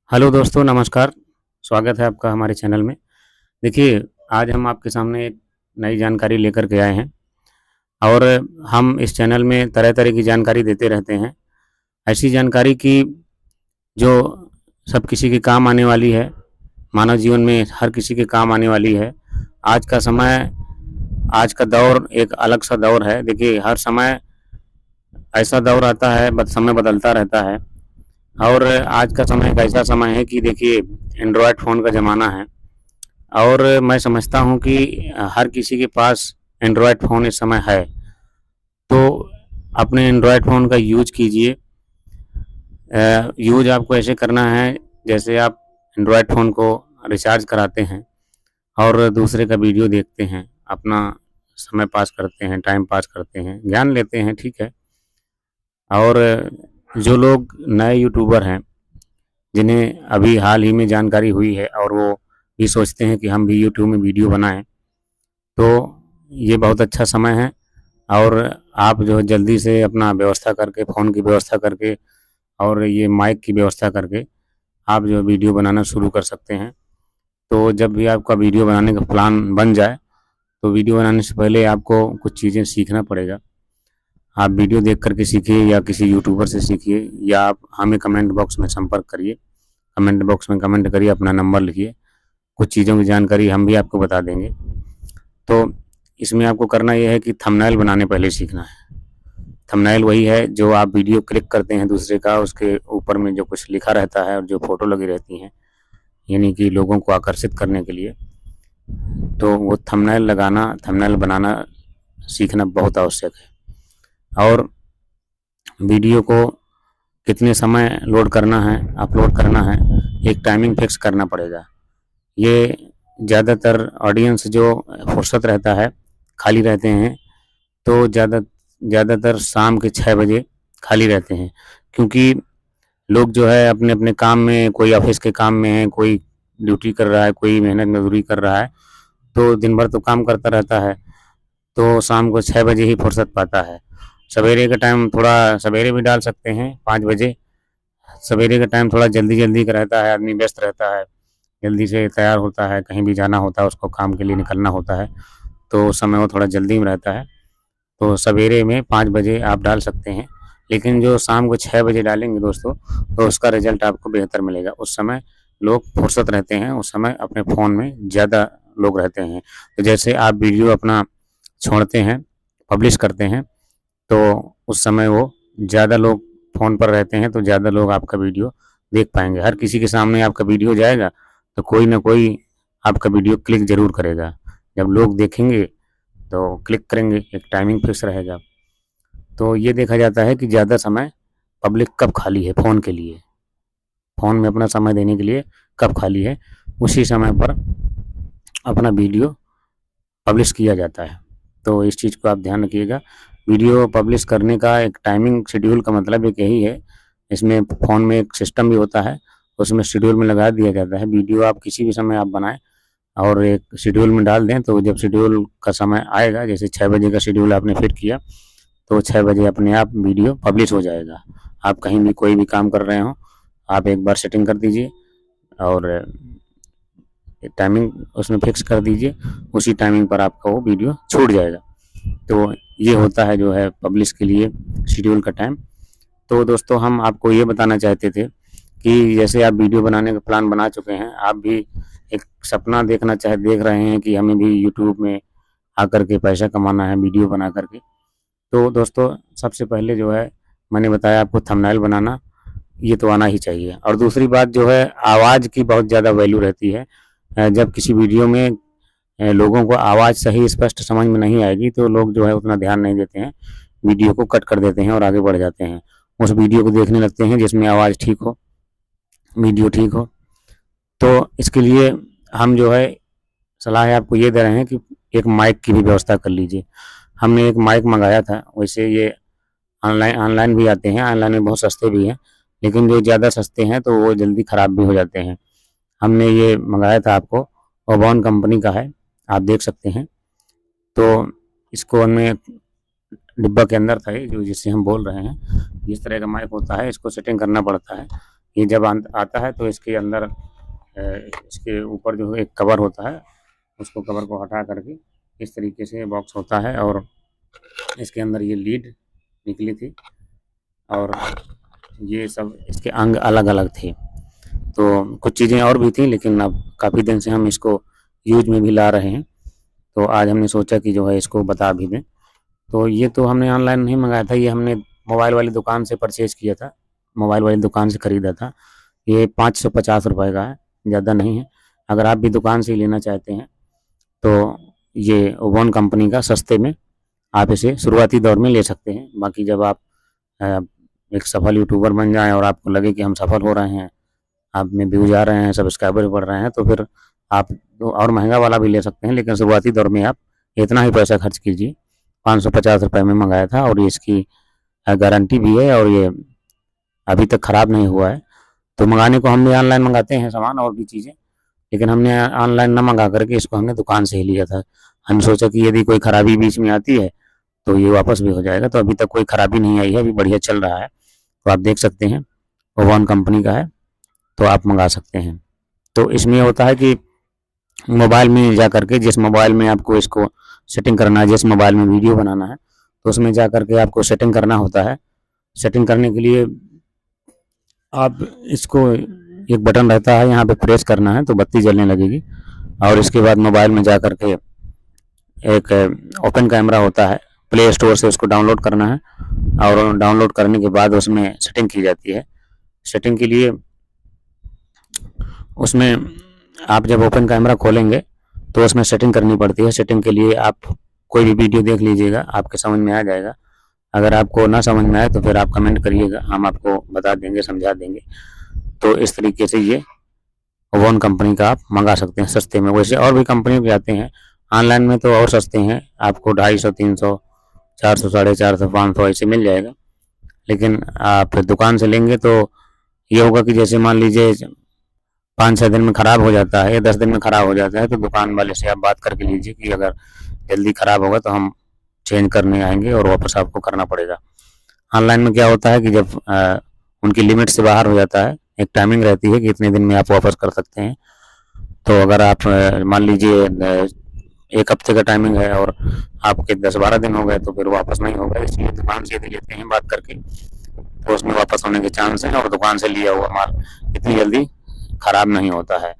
Hello दोस्तों, नमस्कार। स्वागत है आपका हमारे चैनल में। देखिए, आज हम आपके सामने एक नई जानकारी लेकर के आए हैं और हम इस चैनल में तरह-तरह की जानकारी देते रहते हैं। ऐसी जानकारी कि जो सब किसी के काम आने वाली है, मानव जीवन में हर किसी के काम आने वाली है। आज का समय, आज का दौर एक अलग-सा दौर है। देखिए, हर समय ऐसा दौर आता है, समय बदलता रहता है और आज का समय एक ऐसा समय है कि देखिए, एंड्रॉयड फ़ोन का ज़माना है। और मैं समझता हूँ कि हर किसी के पास एंड्रॉयड फ़ोन इस समय है। तो अपने एंड्रॉयड फ़ोन का यूज़ कीजिए। यूज़ आपको ऐसे करना है जैसे आप एंड्रॉयड फ़ोन को रिचार्ज कराते हैं और दूसरे का वीडियो देखते हैं, अपना समय पास करते हैं, टाइम पास करते हैं, ज्ञान लेते हैं, ठीक है। और जो लोग नए यूट्यूबर हैं, जिन्हें अभी हाल ही में जानकारी हुई है और वो भी सोचते हैं कि हम भी यूट्यूब में वीडियो बनाएँ, तो ये बहुत अच्छा समय है और आप जो है जल्दी से अपना व्यवस्था करके, फ़ोन की व्यवस्था करके और ये माइक की व्यवस्था करके आप जो है वीडियो बनाना शुरू कर सकते हैं। तो जब भी आपका वीडियो बनाने का प्लान बन जाए, तो वीडियो बनाने से पहले आपको कुछ चीज़ें सीखना पड़ेगा। आप वीडियो देख कर के सीखिए या किसी यूट्यूबर से सीखिए या आप हमें कमेंट बॉक्स में संपर्क करिए। कमेंट बॉक्स में कमेंट करिए, अपना नंबर लिखिए। कुछ चीज़ों की जानकारी हम भी आपको बता देंगे। तो इसमें आपको करना ये है कि थंबनेल बनाने पहले सीखना है। थंबनेल वही है जो आप वीडियो क्लिक करते हैं दूसरे का, उसके ऊपर में जो कुछ लिखा रहता है और जो फ़ोटो लगी रहती हैं, यानी कि लोगों को आकर्षित करने के लिए। तो वो थंबनेल लगाना, थंबनेल बनाना सीखना बहुत आवश्यक है। और वीडियो को कितने समय लोड करना है, अपलोड करना है, एक टाइमिंग फिक्स करना पड़ेगा। ये ज़्यादातर ऑडियंस जो फुर्सत रहता है, खाली रहते हैं, तो ज़्यादातर शाम के 6 बजे खाली रहते हैं। क्योंकि लोग जो है अपने-अपने काम में, कोई ऑफ़िस के काम में है, कोई ड्यूटी कर रहा है, कोई मेहनत मज़दूरी कर रहा है, तो दिन भर तो काम करता रहता है, तो शाम को 6 बजे ही फुर्सत पाता है। सवेरे का टाइम थोड़ा सवेरे भी डाल सकते हैं 5 बजे। सवेरे का टाइम थोड़ा जल्दी-जल्दी का रहता है, आदमी व्यस्त रहता है, जल्दी से तैयार होता है, कहीं भी जाना होता है, उसको काम के लिए निकलना होता है, तो उस समय वो थोड़ा जल्दी में रहता है। तो सवेरे में 5 बजे आप डाल सकते हैं, लेकिन जो शाम को 6 बजे डालेंगे दोस्तों, तो उसका रिज़ल्ट आपको बेहतर मिलेगा। उस समय लोग फुर्सत रहते हैं, उस समय अपने फ़ोन में ज़्यादा लोग रहते हैं। तो जैसे आप वीडियो अपना छोड़ते हैं, पब्लिश करते हैं, तो उस समय वो ज़्यादा लोग फ़ोन पर रहते हैं, तो ज़्यादा लोग आपका वीडियो देख पाएँगे। हर किसी के सामने आपका वीडियो जाएगा, तो कोई न कोई आपका वीडियो क्लिक ज़रूर करेगा। जब लोग देखेंगे तो क्लिक करेंगे, एक टाइमिंग फिक्स रहेगा। तो ये देखा जाता है कि ज़्यादा समय पब्लिक कब खाली है फ़ोन के लिए, फ़ोन में अपना समय देने के लिए कब खाली है, उसी समय पर अपना वीडियो पब्लिश किया जाता है। तो इस चीज़ को आप ध्यान रखिएगा। वीडियो पब्लिश करने का एक टाइमिंग शेड्यूल का मतलब एक यही है। इसमें फ़ोन में एक सिस्टम भी होता है, उसमें शेड्यूल में लगा दिया जाता है। वीडियो आप किसी भी समय आप बनाएँ और एक शेड्यूल में डाल दें, तो जब शेड्यूल का समय आएगा, जैसे 6 बजे का शेड्यूल आपने फिट किया, तो 6 बजे अपने आप वीडियो पब्लिश हो जाएगा। आप कहीं भी कोई भी काम कर रहे हों, आप एक बार सेटिंग कर दीजिए और टाइमिंग उसमें फिक्स कर दीजिए, उसी टाइमिंग पर आपका वो वीडियो छूट जाएगा। तो ये होता है जो है पब्लिश के लिए शेड्यूल का टाइम। तो दोस्तों, हम आपको ये बताना चाहते थे कि जैसे आप वीडियो बनाने का प्लान बना चुके हैं, आप भी एक सपना देख रहे हैं कि हमें भी यूट्यूब में आकर के पैसा कमाना है वीडियो बना कर के। तो दोस्तों, सबसे पहले जो है मैंने बताया आपको थंबनेल बनाना, ये तो आना ही चाहिए। और दूसरी बात जो है, आवाज़ की बहुत ज़्यादा वैल्यू रहती है। जब किसी वीडियो में लोगों को आवाज़ सही स्पष्ट समझ में नहीं आएगी, तो लोग जो है उतना ध्यान नहीं देते हैं, वीडियो को कट कर देते हैं और आगे बढ़ जाते हैं। उस वीडियो को देखने लगते हैं जिसमें आवाज़ ठीक हो, वीडियो ठीक हो। तो इसके लिए हम जो है सलाह है आपको ये दे रहे हैं कि एक माइक की भी व्यवस्था कर लीजिए। हमने एक माइक मँगाया था, वैसे ये ऑनलाइन ऑनलाइन भी आते हैं, ऑनलाइन में बहुत सस्ते भी हैं, लेकिन जो ज़्यादा सस्ते हैं तो वो जल्दी ख़राब भी हो जाते हैं। हमने ये मँगाया था आपको, ओबॉन कंपनी का है, आप देख सकते हैं। तो इसको हमने डिब्बा के अंदर था ये जो जिससे हम बोल रहे हैं, इस तरह का माइक होता है, इसको सेटिंग करना पड़ता है। ये जब आता है तो इसके अंदर इसके ऊपर जो एक कवर होता है, उसको कवर को हटा करके इस तरीके से बॉक्स होता है और इसके अंदर ये लीड निकली थी और ये सब इसके अंग अलग-अलग थे। तो कुछ चीज़ें और भी थी, लेकिन अब काफ़ी दिन से हम इसको यूज़ में भी ला रहे हैं, तो आज हमने सोचा कि जो है इसको बता भी दें। तो ये तो हमने ऑनलाइन नहीं मँगाया था, ये हमने मोबाइल वाली दुकान से परचेज़ किया था, मोबाइल वाली दुकान से खरीदा था। ये ₹550 का है, ज़्यादा नहीं है। अगर आप भी दुकान से ही लेना चाहते हैं, तो ये ओवन कंपनी का सस्ते में आप इसे शुरुआती दौर में ले सकते हैं। बाकी जब आप अ, एक सफल यूट्यूबर बन जाएँ और आपको लगे कि हम सफल हो रहे हैं, आप में व्यूज़ आ रहे हैं, सब्सक्राइबर बढ़ रहे हैं, तो फिर आप तो और महँगा वाला भी ले सकते हैं, लेकिन शुरुआती दौर में आप इतना ही पैसा खर्च कीजिए। ₹550 में मँगाया था और इसकी गारंटी भी है और ये अभी तक खराब नहीं हुआ है। तो मँगाने को हम भी ऑनलाइन मँगाते हैं सामान और भी चीज़ें, लेकिन हमने ऑनलाइन ना मँगा करके इसको हमने दुकान से ही लिया था। हमने सोचा कि यदि कोई खराबी बीच में आती है, तो ये वापस भी हो जाएगा, तो अभी तक कोई खराबी नहीं आई है, अभी बढ़िया चल रहा है। तो आप देख सकते हैं, ओवन कंपनी का है, तो आप मँगा सकते हैं। तो इसमें ये होता है कि मोबाइल में जा करके जिस मोबाइल में आपको इसको सेटिंग करना है, जिस मोबाइल में वीडियो बनाना है, तो उसमें जा करके आपको सेटिंग करना होता है। सेटिंग करने के लिए आप इसको एक बटन रहता है, यहाँ पे प्रेस करना है तो बत्ती जलने लगेगी और इसके बाद मोबाइल में जा करके एक ओपन कैमरा होता है, प्ले स्टोर से उसको डाउनलोड करना है और डाउनलोड करने के बाद उसमें सेटिंग की जाती है। सेटिंग के लिए उसमें आप जब ओपन कैमरा खोलेंगे तो उसमें सेटिंग करनी पड़ती है। सेटिंग के लिए आप कोई भी वीडियो देख लीजिएगा, आपके समझ में आ जाएगा। अगर आपको ना समझ में आए तो फिर आप कमेंट करिएगा, हम आपको बता देंगे, समझा देंगे। तो इस तरीके से ये ओवन कंपनी का आप मंगा सकते हैं सस्ते में। वैसे और भी कंपनी के आते हैं, ऑनलाइन में तो और सस्ते हैं, आपको 250, 300, 400, 450, 500 ऐसे मिल जाएगा। लेकिन आप दुकान से लेंगे तो ये होगा कि जैसे मान लीजिए 5-6 दिन में ख़राब हो जाता है या 10 दिन में ख़राब हो जाता है, तो दुकान वाले से आप बात करके लीजिए कि अगर जल्दी ख़राब होगा तो हम चेंज करने आएँगे और वापस आपको करना पड़ेगा। ऑनलाइन में क्या होता है कि जब उनकी लिमिट से बाहर हो जाता है, एक टाइमिंग रहती है कि इतने दिन में आप वापस कर सकते हैं। तो अगर आप मान लीजिए 1 हफ्ते का टाइमिंग है और आपके 10-12 दिन हो गए तो फिर वापस नहीं होगा, इसलिए दुकान से यदि लेते हैं बात करके तो उसमें वापस होने के चांस हैं और दुकान से लिया हुआ माल इतनी जल्दी ख़राब नहीं होता है।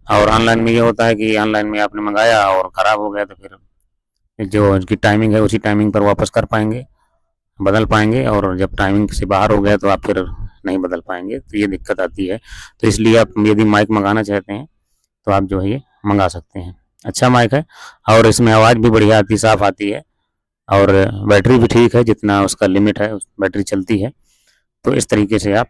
और ऑनलाइन में ये होता है कि ऑनलाइन में आपने मंगाया और ख़राब हो गया तो फिर जो उसकी टाइमिंग है उसी टाइमिंग पर वापस कर पाएँगे, बदल पाएँगे और जब टाइमिंग से बाहर हो गया तो आप फिर नहीं बदल पाएँगे, तो ये दिक्कत आती है। तो इसलिए आप यदि माइक मंगाना चाहते हैं तो आप जो है ये मंगा सकते हैं। अच्छा माइक है और इसमें आवाज़ भी बढ़िया आती है, साफ़ आती है और बैटरी भी ठीक है, जितना उसका लिमिट है बैटरी चलती है। तो इस तरीके से आप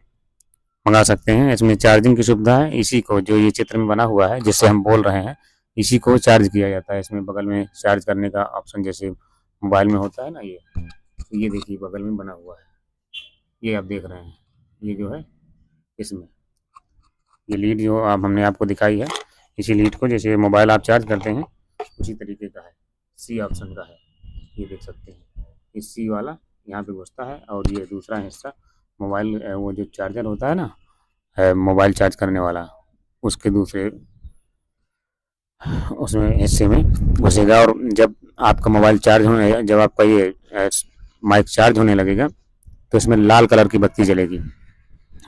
मंगा सकते हैं। इसमें चार्जिंग की सुविधा है, इसी को जो ये चित्र में बना हुआ है जिससे हम बोल रहे हैं, इसी को चार्ज किया जाता है। इसमें बगल में चार्ज करने का ऑप्शन जैसे मोबाइल में होता है ना, ये देखिए बगल में बना हुआ है, ये आप देख रहे हैं, ये जो है इसमें ये लीड जो अब हमने आपको दिखाई है, इसी लीड को जैसे मोबाइल आप चार्ज करते हैं उसी तरीके का है, सी ऑप्शन का है, ये देख सकते हैं। ये सी वाला यहाँ पे घुसता है और ये दूसरा हिस्सा मोबाइल वो जो चार्जर होता है ना, मोबाइल चार्ज करने वाला, उसके दूसरे उसमें हिस्से में घुसेगा और जब आपका मोबाइल चार्ज होने जब आपका ये माइक चार्ज होने लगेगा तो इसमें लाल कलर की बत्ती जलेगी।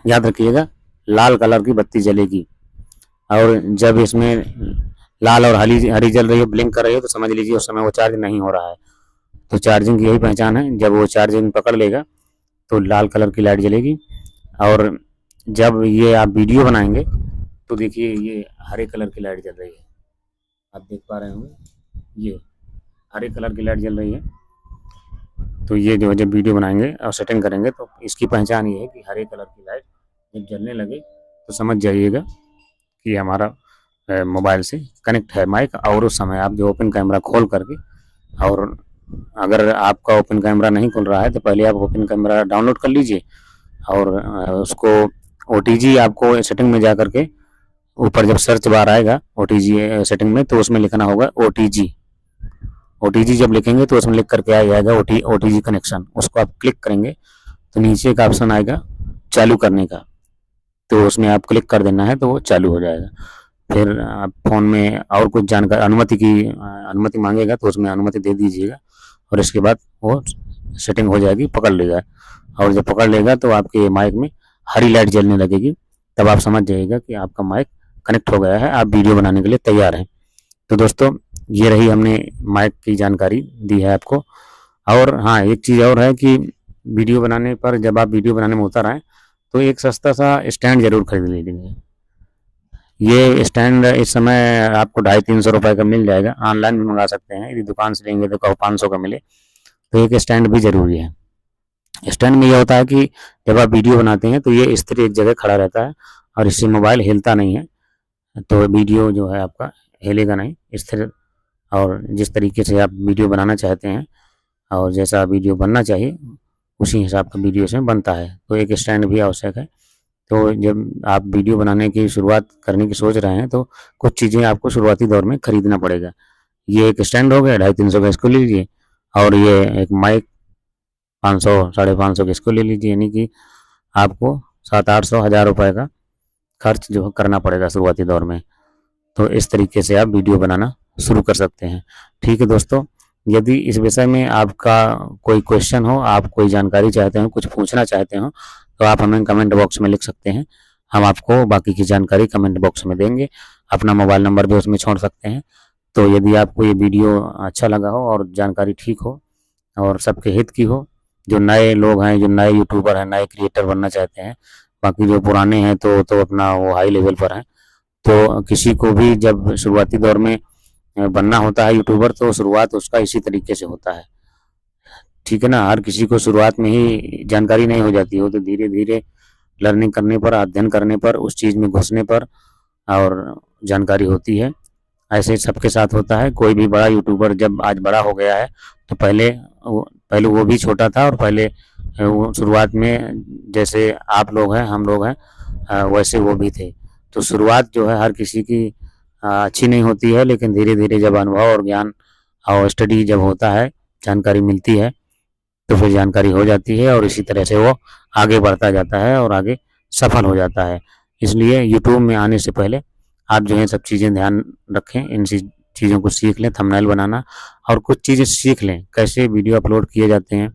याद रखिएगा, लाल कलर की बत्ती जलेगी और जब इसमें लाल और हरी जल रही है, ब्लिंक कर रही है, तो समझ लीजिए उस समय वो चार्ज नहीं हो रहा है। तो चार्जिंग की यही पहचान है, जब वो चार्जिंग पकड़ लेगा तो लाल कलर की लाइट जलेगी और जब ये आप वीडियो बनाएंगे तो देखिए ये हरे कलर की लाइट जल रही है, आप देख पा रहे होंगे, ये हरे कलर की लाइट जल रही है। तो ये जो जब वीडियो बनाएंगे और सेटिंग करेंगे तो इसकी पहचान ये है कि हरे कलर की लाइट जब जलने लगे तो समझ जाइएगा कि हमारा मोबाइल से कनेक्ट है माइक। और उस समय आप जो ओपन कैमरा खोल करके, और अगर आपका ओपन कैमरा नहीं खुल रहा है तो पहले आप ओपन कैमरा डाउनलोड कर लीजिए और उसको OTG आपको सेटिंग में जा करके ऊपर जब सर्च बार आएगा OTG सेटिंग में तो उसमें लिखना होगा OTG जब लिखेंगे तो उसमें लिख करके आ जाएगा OTG कनेक्शन, उसको आप क्लिक करेंगे तो नीचे एक ऑप्शन आएगा चालू करने का। तो उसमें आप क्लिक कर देना है तो वो चालू हो जाएगा। फिर आप फ़ोन में और कुछ जानकारी अनुमति माँगेगा तो उसमें अनुमति दे दीजिएगा और इसके बाद वो सेटिंग हो जाएगी, पकड़ लेगा। और जब पकड़ लेगा तो आपके माइक में हरी लाइट जलने लगेगी, तब आप समझ जाइएगा कि आपका माइक कनेक्ट हो गया है, आप वीडियो बनाने के लिए तैयार हैं। तो दोस्तों, ये रही हमने माइक की जानकारी दी है आपको। और हाँ, एक चीज़ और है कि वीडियो बनाने पर जब आप वीडियो बनाने में उतर आएँ, तो एक सस्ता-सा स्टैंड ज़रूर खरीद लीजिए। ये स्टैंड इस समय आपको 250-300 रुपए का मिल जाएगा, ऑनलाइन भी मंगा सकते हैं, यदि दुकान से लेंगे तो 500 का मिले, तो एक स्टैंड भी ज़रूरी है। स्टैंड में ये होता है कि जब आप वीडियो बनाते हैं तो ये स्थिर एक जगह खड़ा रहता है और इससे मोबाइल हिलता नहीं है, तो वीडियो जो है आपका हिलेगा नहीं, स्थिर। और जिस तरीके से आप वीडियो बनाना चाहते हैं और जैसा वीडियो बनना चाहिए, उसी हिसाब का वीडियो इसमें बनता है। तो एक स्टैंड भी आवश्यक है। तो जब आप वीडियो बनाने की शुरुआत करने की सोच रहे हैं तो कुछ चीज़ें आपको शुरुआती दौर में खरीदना पड़ेगा। ये एक स्टैंड हो गया 250-300 का, इसको ले लीजिए। और ये एक माइक 500 साढ़े 500 का, इसको ले लीजिए। यानी कि आपको 700-800 हज़ार रुपए का खर्च जो है करना पड़ेगा शुरुआती दौर में। तो इस तरीके से आप वीडियो बनाना शुरू कर सकते हैं। ठीक है दोस्तों, यदि इस विषय में आपका कोई क्वेश्चन हो, आप कोई जानकारी चाहते हो, कुछ पूछना चाहते हो, तो आप हमें कमेंट बॉक्स में लिख सकते हैं। हम आपको बाकी की जानकारी कमेंट बॉक्स में देंगे। अपना मोबाइल नंबर भी उसमें छोड़ सकते हैं। तो यदि आपको ये वीडियो अच्छा लगा हो और जानकारी ठीक हो और सबके हित की हो, जो नए लोग हैं, जो नए यूट्यूबर हैं, नए क्रिएटर बनना चाहते हैं, बाकी जो पुराने हैं तो अपना वो हाई लेवल पर हैं। तो किसी को भी जब शुरुआती दौर में बनना होता है यूट्यूबर, तो शुरुआत उसका इसी तरीके से होता है। ठीक है ना? हर किसी को शुरुआत में ही जानकारी नहीं हो जाती हो, तो धीरे-धीरे लर्निंग करने पर, अध्ययन करने पर, उस चीज़ में घुसने पर और जानकारी होती है। ऐसे सबके साथ होता है। कोई भी बड़ा यूट्यूबर जब आज बड़ा हो गया है, तो पहले वो भी छोटा था और पहले वो शुरुआत में जैसे आप लोग हैं, हम लोग हैं, वैसे वो भी थे। तो शुरुआत जो है हर किसी की अच्छी नहीं होती है, लेकिन धीरे-धीरे जब अनुभव और ज्ञान और स्टडी जब होता है, जानकारी मिलती है, तो फिर जानकारी हो जाती है और इसी तरह से वो आगे बढ़ता जाता है और आगे सफल हो जाता है। इसलिए यूट्यूब में आने से पहले आप जो है सब चीज़ें ध्यान रखें, इन चीज़ों को सीख लें, थंबनेल बनाना और कुछ चीज़ें सीख लें, कैसे वीडियो अपलोड किए जाते हैं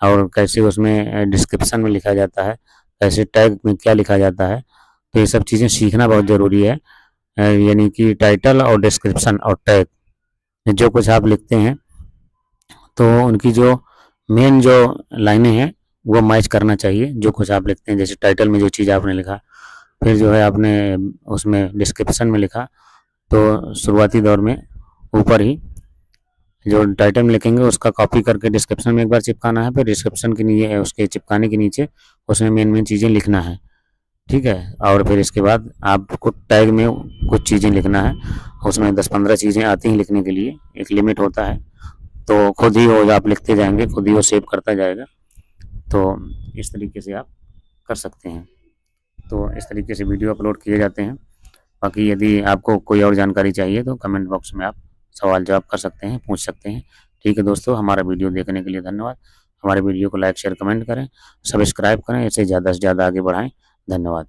और कैसे उसमें डिस्क्रिप्शन में लिखा जाता है, कैसे टैग में क्या लिखा जाता है। तो ये सब चीज़ें सीखना बहुत ज़रूरी है। यानी कि टाइटल और डिस्क्रिप्शन और टैग, जो कुछ आप लिखते हैं, तो उनकी जो मेन जो लाइनें हैं, वो मैच करना चाहिए, जो कुछ आप लिखते हैं। जैसे टाइटल में जो चीज़ आपने लिखा, फिर जो है आपने उसमें डिस्क्रिप्शन में लिखा, तो शुरुआती दौर में ऊपर ही जो टाइटल में लिखेंगे उसका कॉपी करके डिस्क्रिप्शन में एक बार चिपकाना है, फिर डिस्क्रिप्शन के नीचे उसके चिपकाने के नीचे उसमें मेन चीज़ें लिखना है। ठीक है? और फिर इसके बाद आपको टैग में कुछ चीज़ें लिखना है, उसमें 10-15 चीज़ें आती हैं लिखने के लिए, एक लिमिट होता है, तो खुद ही वो आप लिखते जाएँगे, खुद ही वो सेव करता जाएगा। तो इस तरीके से आप कर सकते हैं। तो इस तरीके से वीडियो अपलोड किए जाते हैं। बाकी यदि आपको कोई और जानकारी चाहिए तो कमेंट बॉक्स में आप सवाल-जवाब कर सकते हैं, पूछ सकते हैं। ठीक है दोस्तों, हमारा वीडियो देखने के लिए धन्यवाद। हमारे वीडियो को लाइक, शेयर, कमेंट करें, सब्सक्राइब करें, इसे ज़्यादा से ज़्यादा आगे बढ़ाएँ। धन्यवाद।